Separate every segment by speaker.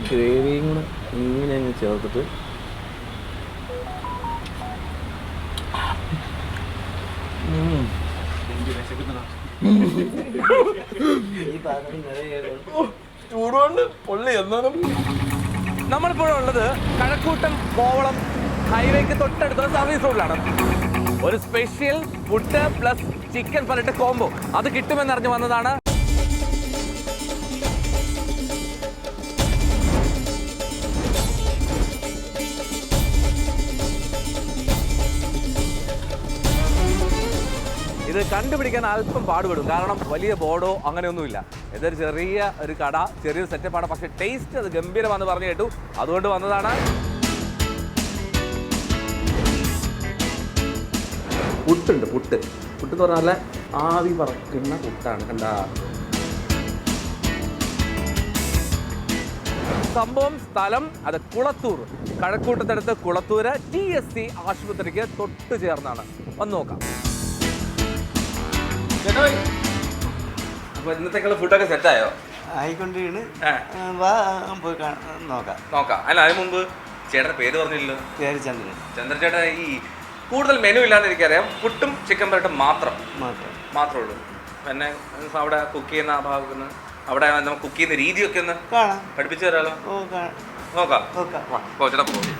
Speaker 1: ഗ്രേവിയും കൂടെ ഇങ്ങനെ അങ്ങ് ചേർത്തിട്ട് ചൂടുകൊണ്ട് പൊള്ളി എന്നാലും. നമ്മളിപ്പോഴും ഉള്ളത് കഴക്കൂട്ടം കോവളം ഹൈവേക്ക് തൊട്ടടുത്തുള്ള സർവീസ് റോഡിലാണ്. ഒരു special food plus chicken platter combo അത് കിട്ടുമെന്നറിഞ്ഞു വന്നതാണ്. ഇത് കണ്ടുപിടിക്കാൻ അല്പം പാടുപെടും, കാരണം വലിയ ബോർഡോ അങ്ങനെയൊന്നുമില്ല. ഇതൊരു ചെറിയ ഒരു കട, ചെറിയൊരു സെറ്റപ്പാണ്, പക്ഷെ ടേസ്റ്റ് അത് ഗംഭീരമാണെന്ന് പറഞ്ഞു കേട്ടു, അതുകൊണ്ട് വന്നതാണ്. പുട്ടുണ്ട്, പുട്ട് എന്ന് പറഞ്ഞാൽ ആവി പറക്കുന്ന പുട്ടാണ്. കണ്ട സംഭവം സ്ഥലം അത് കുളത്തൂർ, കഴക്കൂട്ടത്തടുത്ത് കുളത്തൂര് TSC ആശുപത്രിക്ക് തൊട്ട് ചേർന്നാണ്. വന്ന് നോക്കാം. അപ്പൊ ഇന്നത്തേക്കുള്ള ഫുഡൊക്കെ സെറ്റായോ?
Speaker 2: ആയിക്കൊണ്ടിരിക്കുന്നു.
Speaker 1: നോക്കാം. അല്ല, അതിന് മുമ്പ് ചേട്ടന്റെ പേര് പറഞ്ഞില്ലല്ലോ.
Speaker 2: പേര് ചന്ദ്രൻ.
Speaker 1: ചന്ദ്രൻ ചേട്ടാ, ഈ കൂടുതൽ മെനു ഇല്ലാന്ന് എനിക്കറിയാം. പുട്ടും ചിക്കൻ പലട്ടും മാത്രമേ ഉള്ളൂ. പിന്നെ അവിടെ കുക്ക് ചെയ്യുന്ന ആ ഭാഗത്ത് അവിടെ നമുക്ക് കുക്ക് ചെയ്യുന്ന രീതിയൊക്കെ ഒന്ന് പഠിപ്പിച്ചു തരാമല്ലോ. നോക്കാം. ചേട്ടാ പോകും.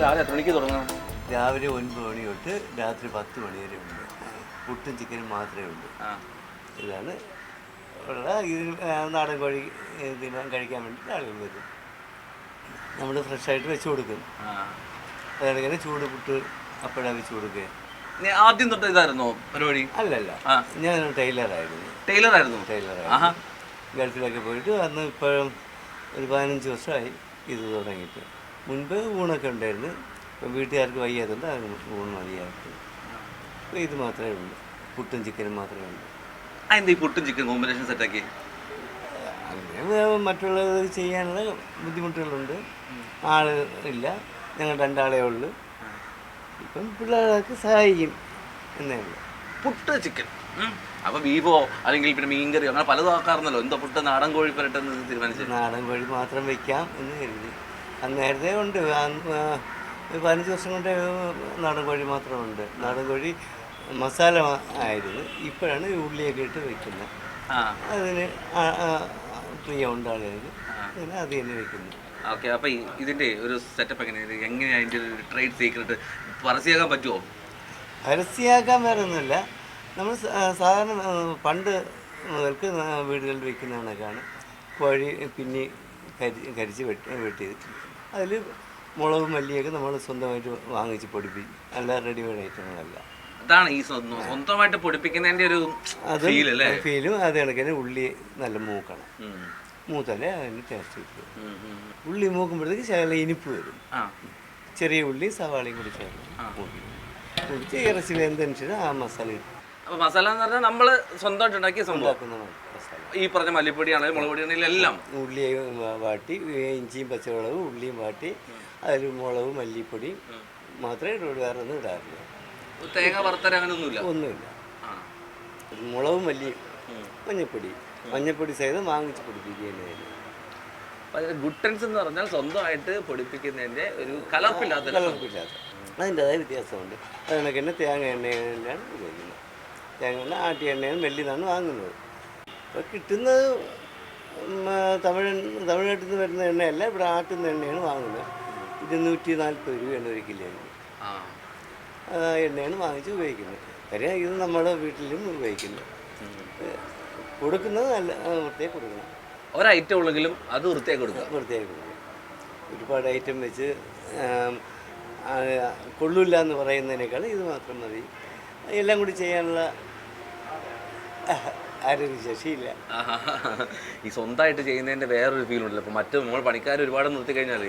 Speaker 1: രാവിലെ എത്ര മണിക്ക് തുടങ്ങണം?
Speaker 2: രാവിലെ 9 മണി തൊട്ട് രാത്രി 10 മണി വരെ ഉണ്ട്. പുട്ടും ചിക്കനും മാത്രമേ ഉള്ളൂ. ഇതാണ് ഉള്ള. ഇതിന് നാടൻ കോഴി ദിനം കഴിക്കാൻ വേണ്ടിയിട്ട് ആളുകൾ വരും. നമ്മൾ ഫ്രഷായിട്ട് വെച്ച് കൊടുക്കും. അതാണെങ്കിൽ ചൂട് പുട്ട് അപ്പോഴാണ് വെച്ച് കൊടുക്കുക.
Speaker 1: ആദ്യം തൊട്ട് ഇതായിരുന്നോ പരിപാടി?
Speaker 2: അല്ലല്ല, ഞാൻ ടൈലറായിരുന്നു. ഗൾഫിലൊക്കെ പോയിട്ട് അന്ന് ഇപ്പോഴും ഒരു 15 വർഷമായി ഇത് തുടങ്ങിയിട്ട്. മുൻപ് ഊണൊക്കെ ഉണ്ടായിരുന്നു. ഇപ്പം വീട്ടുകാർക്ക് വയ്യാതുണ്ട്, അത് ഊണ് മതിയാക്കി. അപ്പോൾ ഇത് മാത്രമേ ഉള്ളൂ, പുട്ടും ചിക്കനും മാത്രമേ ഉള്ളൂ.
Speaker 1: അതിൻ്റെ ഈ പുട്ടും ചിക്കൻ കോമ്പിനേഷൻ സെറ്റാക്കി
Speaker 2: അങ്ങനെ മറ്റുള്ളത് ചെയ്യാനുള്ള ബുദ്ധിമുട്ടുകളുണ്ട്. ആൾ ഇല്ല, ഞങ്ങൾ 2 ആളേ ഉള്ളൂ. ഇപ്പം പിള്ളേർക്ക് സഹായിക്കും എന്നേ ഉള്ളൂ.
Speaker 1: പുട്ട് ചിക്കൻ അപ്പോൾ ബീഫോ അല്ലെങ്കിൽ പിന്നെ മീൻകറിയോ അങ്ങനെ പലതും ആക്കാറുണ്ടല്ലോ. എന്താ പുട്ട് നാടൻ കോഴി പരട്ടെന്ന് തീരുമാനിച്ചു?
Speaker 2: നാടൻ കോഴി മാത്രം വയ്ക്കാം എന്ന് കരുതി. നേരത്തെ ഉണ്ട്, 15 വർഷം കൊണ്ട് നാടൻ കോഴി മാത്രമുണ്ട്. നാടൻ കോഴി മസാല ആയിരുന്നു. ഇപ്പോഴാണ് ഉള്ളിയൊക്കെ ഇട്ട് വയ്ക്കുന്നത്. അതിന് പ്രിയമുണ്ട് ആളുകൾക്ക്, അങ്ങനെ അത് തന്നെ വയ്ക്കുന്നു.
Speaker 1: ഓക്കെ. അപ്പോൾ ഇതിൻ്റെ ഒരു സെറ്റപ്പ് എങ്ങനെയാണ് അതിൻ്റെ ഒരു ട്രേഡ് സീക്രട്ട് പരസ്യമാക്കാൻ പറ്റുമോ?
Speaker 2: പരസ്യമാക്കാൻ വേറെ ഒന്നുമില്ല. നമ്മൾ സാധാരണ പണ്ട് മുതൽക്ക് വീടുകളിൽ വയ്ക്കുന്ന കണക്കാണ്. കോഴി പിന്നെ കരിച്ച് വെട്ടിയത്. അതിൽ മുളകും മല്ലിയൊക്കെ നമ്മൾ സ്വന്തമായിട്ട് വാങ്ങിച്ച് പൊടിപ്പിക്കും, അല്ല റെഡിമെയ്ഡ് ഐറ്റങ്ങളല്ല.
Speaker 1: അതാണ് ഈ സ്വന്തമായിട്ട് പൊടിപ്പിക്കുന്നതിൻ്റെ ഒരു
Speaker 2: ഫീലും. അത് കണക്കിന് ഉള്ളി നല്ല മൂക്കണം, മൂത്തല്ലേ അതിന് ടേസ്റ്റ് കിട്ടും. ഉള്ളി മൂക്കുമ്പോഴത്തേക്ക് ശകലം ഇനിപ്പ് വരും. ചെറിയ ഉള്ളി സവാളയും കൂടി ചേർന്ന് മൂപ്പിച്ച് ഇറച്ചി വെന്തനുസരിച്ച് ആ മസാല കിട്ടും.
Speaker 1: അപ്പോൾ മസാല എന്ന് പറഞ്ഞാൽ നമ്മൾ സ്വന്തമായിട്ട് ഉണ്ടാക്കിയ സംഭവം. ഈ പറഞ്ഞ മല്ലിപ്പൊടിയാണെങ്കിലും മുളക് പൊടിയാണെങ്കിലും എല്ലാം
Speaker 2: ഉള്ളിയും വാട്ടി, ഇഞ്ചിയും പച്ചമുളകും ഉള്ളിയും വാട്ടി, അതിൽ മുളകും മല്ലിപ്പൊടിയും മാത്രമേ ഇടുള്ളൂ, വേറെ ഒന്നും ഇടാറില്ല.
Speaker 1: തേങ്ങ വറുത്തര അങ്ങനെ
Speaker 2: ഒന്നുമില്ല. മുളകും മല്ലിയും മഞ്ഞപ്പൊടി സഹിതം വാങ്ങിച്ച് പൊടിപ്പിക്കുന്നതിന്.
Speaker 1: ഗുട്ടൻസ് എന്ന് പറഞ്ഞാൽ സ്വന്തമായിട്ട് പൊടിപ്പിക്കുന്നതിൻ്റെ ഒരു കലർപ്പില്ലാത്ത
Speaker 2: അതിൻ്റെതായ വ്യത്യാസമുണ്ട്. അത് കണക്ക് തന്നെ തേങ്ങ എണ്ണയാണ് ഉപയോഗിക്കുന്നത്. തേങ്ങ എണ്ണ ആട്ടിയ എണ്ണയാണ് വെള്ളിന്നാണ് വാങ്ങുന്നത്. അപ്പോൾ കിട്ടുന്നത് തമിഴ്നാട്ടിൽ നിന്ന് വരുന്ന എണ്ണയല്ല, ഇവിടെ ആട്ടുന്ന എണ്ണയാണ് വാങ്ങുന്നത്. 240 രൂപയാണ് 1 കിലോയ്ക്ക്. എണ്ണയാണ് വാങ്ങിച്ച് ഉപയോഗിക്കുന്നത്. കാര്യം ഇത് നമ്മുടെ വീട്ടിലും ഉപയോഗിക്കുന്നത്. കൊടുക്കുന്നത് നല്ല വൃത്തിയായി കൊടുക്കണം.
Speaker 1: ഒരൈറ്റം ഉള്ളെങ്കിലും അത് വൃത്തിയായി കൊടുക്കണം.
Speaker 2: ഒരുപാട് ഐറ്റം വെച്ച് കൊള്ളില്ല എന്ന് പറയുന്നതിനേക്കാൾ ഇത് മാത്രം മതി. എല്ലാം കൂടി ചെയ്യാനുള്ള ആരോഗ്യശേഷിയില്ല.
Speaker 1: ഈ സ്വന്തമായിട്ട് ചെയ്യുന്നതിൻ്റെ വേറൊരു ഫീൽ ഉണ്ടല്ലോ. അപ്പോൾ മറ്റു നമ്മൾ പണിക്കാർ ഒരുപാട് നിർത്തി കഴിഞ്ഞാൽ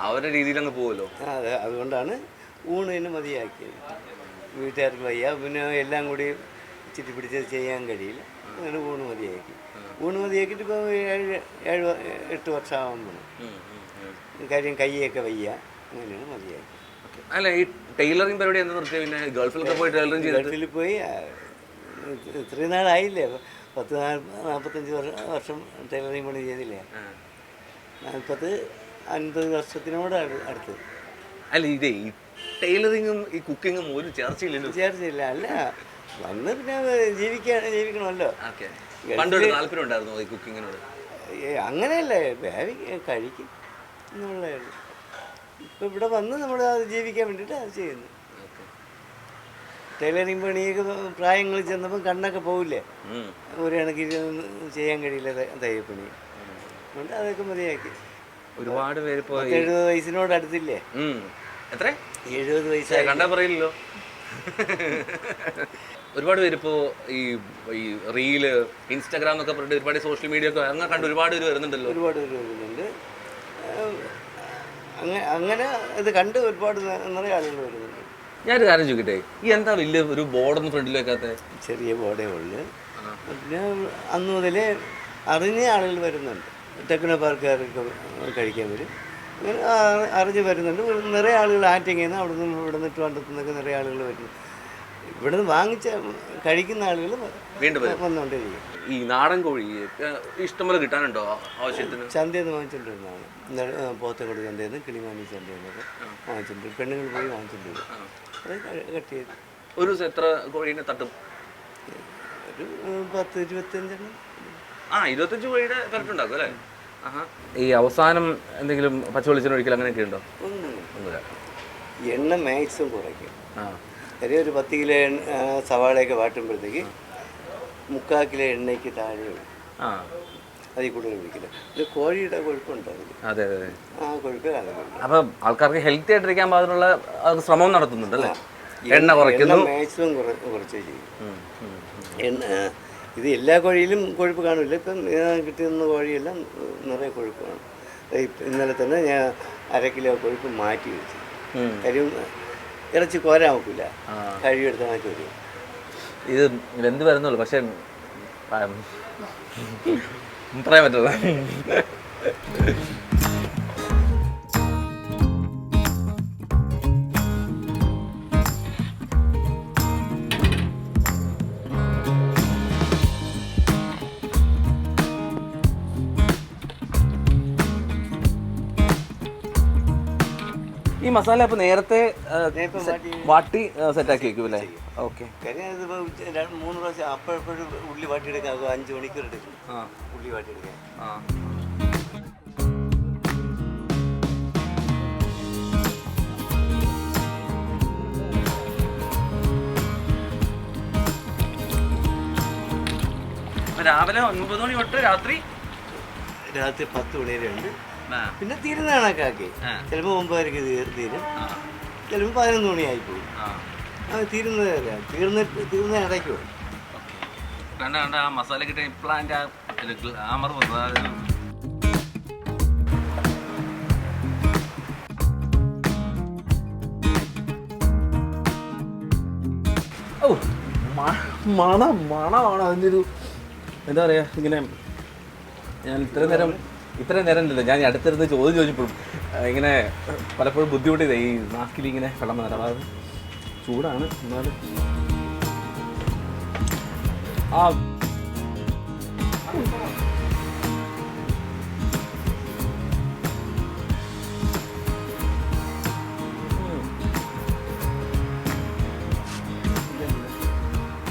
Speaker 1: അവരുടെ രീതിയിൽ അങ്ങ് പോകുമല്ലോ.
Speaker 2: അതെ, അതുകൊണ്ടാണ് ഊണിന് മതിയാക്കിയത്. വീട്ടുകാർക്ക് വയ്യ, പിന്നെ എല്ലാം കൂടി ഇച്ചിരി പിടിച്ച് ചെയ്യാൻ കഴിയില്ല. അങ്ങനെ ഊണ് മതിയാക്കി. ഊണ് മതിയാക്കിയിട്ട് ഇപ്പോൾ 7-8 വർഷമാകുമ്പോൾ കാര്യം കൈയൊക്കെ വയ്യ, അങ്ങനെയാണ് മതിയാക്കി.
Speaker 1: അല്ല, ഈ ടൈലറിങ് പരിപാടി എന്താ നിർത്തിയ? പിന്നെ ഗൾഫിലൊക്കെ പോയി ടൈലറിങ് ചെയ്തു.
Speaker 2: ഗൾഫിൽ പോയി ഇത്രയും നാളായില്ലേ, 40-45 വർഷം ടൈലറിങ് പണി ചെയ്തില്ലേ. 40-50 വർഷത്തിനോട് അടുത്ത്.
Speaker 1: അല്ല, ഇതേ ഈ ടൈലറിങ്ങും ഈ കുക്കിങ്ങും ഒരു ചേർച്ചയില്ലല്ലോ.
Speaker 2: ചേർച്ചയില്ല. അല്ല, വന്ന് പിന്നെ ജീവിക്കണമല്ലോ.
Speaker 1: പണ്ടൊരു താല്പര്യം ഉണ്ടായിരുന്നു ഈ കുക്കിങ്ങിനോട്?
Speaker 2: അങ്ങനെയല്ലേ, കഴിക്കും എന്നുള്ളതേ. ഇപ്പം ഇവിടെ വന്ന് നമ്മൾ അത് ജീവിക്കാൻ വേണ്ടിയിട്ട് അത് ചെയ്യുന്നു. ടൈലറിങ് പണിയൊക്കെ പ്രായങ്ങളിൽ ചെന്നപ്പം കണ്ണൊക്കെ പോവില്ലേ, ഒരു കണക്കിൽ ചെയ്യാൻ കഴിയില്ല തയ്യൽപ്പണി. അതുകൊണ്ട് അതൊക്കെ മതിയാക്കി.
Speaker 1: ഒരുപാട് പേര്
Speaker 2: 70 വയസ്സിനോട് അടുത്തില്ലേ?
Speaker 1: എത്ര?
Speaker 2: 70 വയസ്സായി.
Speaker 1: കണ്ടാ പറയില്ലല്ലോ. ഒരുപാട് പേര് ഇപ്പോൾ ഈ റീല്, ഇൻസ്റ്റാഗ്രാം എന്നൊക്കെ പറഞ്ഞിട്ട് ഒരുപാട് സോഷ്യൽ മീഡിയ ഒക്കെ അങ്ങനെ കണ്ട് ഒരുപാട് പേര് വരുന്നുണ്ടല്ലോ.
Speaker 2: ഒരുപാട് പേര് വരുന്നുണ്ട്. അങ്ങനെ ഇത് കണ്ട് ഒരുപാട് നിറയെ ആളുകൾ വരുന്നുണ്ട്.
Speaker 1: ഞാനൊരു കാര്യം ചോദിക്കട്ടെ, ഈ എന്താ വലിയ ഒരു ബോർഡൊന്നും ഫ്രണ്ടിൽ വെക്കാത്ത?
Speaker 2: ചെറിയ ബോർഡേ ഉള്ളു. പിന്നെ അന്ന് മുതലേ അറിഞ്ഞ ആളുകൾ വരുന്നുണ്ട്. ടെക്നോ പാർക്കുകാരൊക്കെ കഴിക്കാൻ വരും. അങ്ങനെ അറിഞ്ഞ് വരുന്നുണ്ട്. നിറയെ ആളുകൾ ആറ്റിങ്ങിൽ നിന്ന് അവിടെ നിന്ന് ഇവിടെ നിന്ന് ട്രിവാൻഡ്രത്തുനിന്നൊക്കെ നിറയെ ആളുകൾ വരുന്നു. ഇവിടെ നിന്ന് വാങ്ങിച്ച കഴിക്കുന്ന ആളുകൾ
Speaker 1: വീണ്ടും
Speaker 2: വന്നുകൊണ്ടിരിക്കും.
Speaker 1: ഈ നാടൻ കോഴി ഇഷ്ടംപോലെ കിട്ടാനുണ്ടോ ആവശ്യത്തിന്?
Speaker 2: ചന്തയിൽ നിന്ന് വാങ്ങിച്ചുകൊണ്ടിരുന്നതാണ്. പോത്തക്കോട് ചന്തയിൽ നിന്ന്, കിളിമാനി ചന്തയിൽ നിന്നൊക്കെ വാങ്ങിച്ചിട്ടുണ്ട്. പെണ്ണുങ്ങൾ പോയി വാങ്ങിച്ചിട്ടുണ്ട്. അത് കട്ട് ചെയ്ത്
Speaker 1: ഒരു ദിവസം എത്ര കോഴീനെ തട്ടും?
Speaker 2: ഒരു 10-25
Speaker 1: 25 കോഴിയുടെ പെരട്ടുണ്ടാക്കും അല്ലേ? ഈ അവസാനം എന്തെങ്കിലും പച്ചവെളിച്ചെണ്ണ ഒഴിക്കൽ അങ്ങനെയൊക്കെ ഉണ്ടോ? ഒന്നുമില്ല.
Speaker 2: എണ്ണ മാക്സിമം കുറയ്ക്കും. കാര്യം ഒരു 10 കിലോ സവാളയൊക്കെ വാട്ടുമ്പോഴത്തേക്ക് 3/4 കിലോ എണ്ണയ്ക്ക് താഴെ വരും. അതിൽ കൂടുതൽ ഒഴിക്കില്ല. ഇത് കോഴിയുടെ കൊഴുപ്പുണ്ടാവില്ല.
Speaker 1: അതെ അതെ,
Speaker 2: ആ കൊഴുപ്പേ കാണുന്നു.
Speaker 1: അപ്പം ആൾക്കാർക്ക് ഹെൽത്തി ആയിട്ടിരിക്കാൻ പാകത്തിനുള്ള ശ്രമം നടത്തുന്നുണ്ടല്ലേ? എണ്ണ കുറയ്ക്കുന്നു,
Speaker 2: മാക്സിമം കുറച്ചേ ചെയ്യും. എണ്ണ ഇത് എല്ലാ കോഴിയിലും കൊഴുപ്പ് കാണില്ല. ഇപ്പം കിട്ടുന്ന കോഴിയെല്ലാം നിറയെ കൊഴുപ്പ് കാണും. ഇന്നലെ തന്നെ ഞാൻ 1/2 കിലോ കൊഴുപ്പ് മാറ്റി വെച്ചു. കാര്യം ഇറച്ചി കോരാൻ നോക്കില്ല, കഴിവെടുത്ത് മാറ്റി വരും.
Speaker 1: ഇത് വെന്ത് വരുന്നുള്ളൂ, പക്ഷെ പറയാൻ പറ്റില്ല. ഈ മസാല അപ്പോൾ നേരത്തെ വാട്ടി സെറ്റാക്കി വെക്കും അല്ലേ? ഓക്കെ.
Speaker 2: കാര്യം ഇതിപ്പോൾ 3 പ്രാവശ്യം അപ്പോഴെപ്പോഴും ഉള്ളി വാട്ടിയെടുക്കാൻ 5 മണിക്കൂർ എടുക്കും ഉള്ളി വാട്ടിയെടുക്കാൻ.
Speaker 1: രാവിലെ 9 മണി തൊട്ട് രാത്രി
Speaker 2: 10 മണി വരെ ഉണ്ട്. പിന്നെ തീരുന്ന കണക്കാക്കി. ചിലപ്പോൾ 9:30 തീരും, ചിലപ്പോൾ 11 മണിയായിപ്പോയി. അത് തീർന്ന ഇടയ്ക്ക് പോകും.
Speaker 1: കണ്ട ആ മസാല കിട്ടിയ ഇപ്ലാന്റ് ഗ്ലാമർ വന്നു. ഓ മണമാണ് അതിൻ്റെ ഒരു എന്താ പറയുക. ഇങ്ങനെ ഞാൻ ഇത്രയും നേരം ഉണ്ടല്ലോ, ഞാൻ അടുത്തിരുന്ന് ചോദ്യം ചോദിച്ചപ്പോഴും ഇങ്ങനെ പലപ്പോഴും ബുദ്ധിമുട്ടിയത് ഈ നാക്കിൽ ഇങ്ങനെ വെള്ളം വന്നിട്ട്. അതായത് ചൂടാണ് എന്നാലും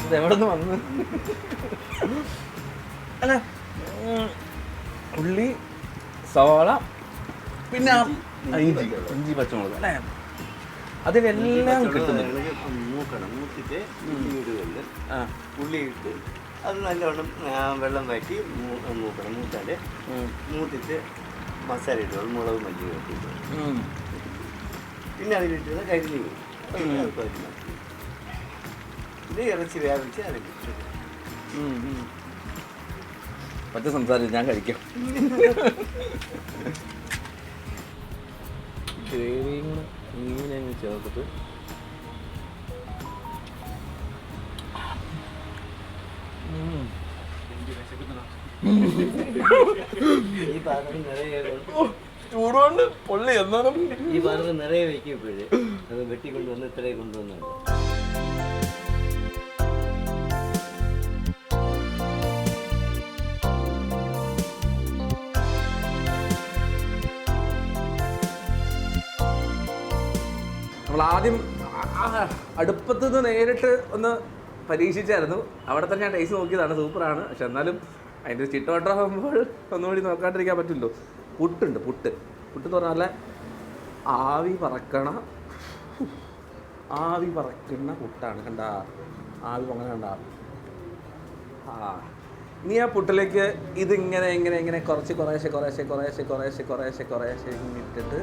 Speaker 1: ഇതെവിടെ നിന്ന് വന്ന് അല്ല ഉള്ളി, സവാള, പിന്നെ ഇഞ്ചി പച്ചമുളക് അല്ലേ, അതിനെല്ലാം കിട്ടുന്നുണ്ട്.
Speaker 2: മൂത്തിട്ട് ഉള്ളി ഇട്ട് അത് നല്ലവണ്ണം വെള്ളം വറ്റി മൂക്കണം. മൂത്തിട്ട് മസാല ഇട്ടോളും, മുളക് മല്ലി ഇട്ടിട്ട് പിന്നെ അതിലിട്ടുള്ള കരിഞ്ഞു പോകും. ഇത് ഇറച്ചി വ്യാപിച്ച് അതിലിട്ട്
Speaker 1: പച്ച സംസാരിച്ച് ഞാൻ കഴിക്കാം. ഗ്രേവിയും ഇങ്ങനെ ചേർത്തിട്ട്
Speaker 2: ഈ പാത്രം നിറയെ
Speaker 1: ചൂടുകൊണ്ട് പൊള്ളി എന്നാലും
Speaker 2: ഈ പാത്രം നിറയെ വയ്ക്കും ഇപ്പോഴേ. അത് വെട്ടിക്കൊണ്ടുവന്ന് ഇത്രയെ കൊണ്ടുവന്നുണ്ട്.
Speaker 1: നമ്മൾ ആദ്യം അടുപ്പത്ത് നിന്ന് നേരിട്ട് ഒന്ന് പരീക്ഷിച്ചായിരുന്നു. അവിടെ തന്നെ ഞാൻ ടേസ്റ്റ് നോക്കിയതാണ്, സൂപ്പറാണ്. പക്ഷെ എന്നാലും അതിൻ്റെ ചിട്ടവട്ടമാകുമ്പോൾ ഒന്നുകൂടി നോക്കാണ്ടിരിക്കാൻ പറ്റില്ലോ. പുട്ടുണ്ട്, പുട്ട് എന്ന് പറഞ്ഞാൽ ആവി പറക്കുന്ന പുട്ടാണ്. കണ്ട ആവി പൊങ്ങനെ കണ്ട. ഇനി ആ പുട്ടിലേക്ക് ഇതിങ്ങനെ ഇങ്ങനെ കുറേശ്ശെ ഇട്ടിട്ട്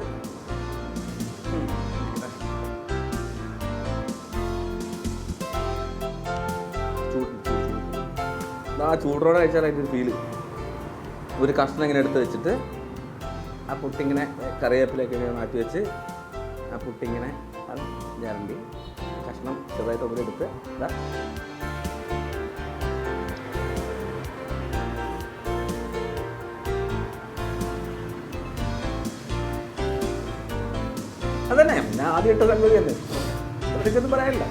Speaker 1: ആ ചൂടോടെ കഴിച്ചാൽ അതിൻ്റെ ഒരു ഫീല്. ഒരു കഷ്ണം ഇങ്ങനെ എടുത്ത് വെച്ചിട്ട് ആ പുട്ടിങ്ങനെ കറിവേപ്പിലേക്ക് ഇങ്ങനെ മാറ്റി വെച്ച് ആ പുട്ടിങ്ങനെ ഗ്യാരണ്ടി കഷ്ണം ചെറുതായിട്ട് ഒന്നും എടുത്ത് ഇതാ അതന്നെ ഞാൻ ആദ്യം ഇട്ട സംഗതി തന്നെ, പ്രത്യേകിച്ചൊന്നും പറയാനില്ല.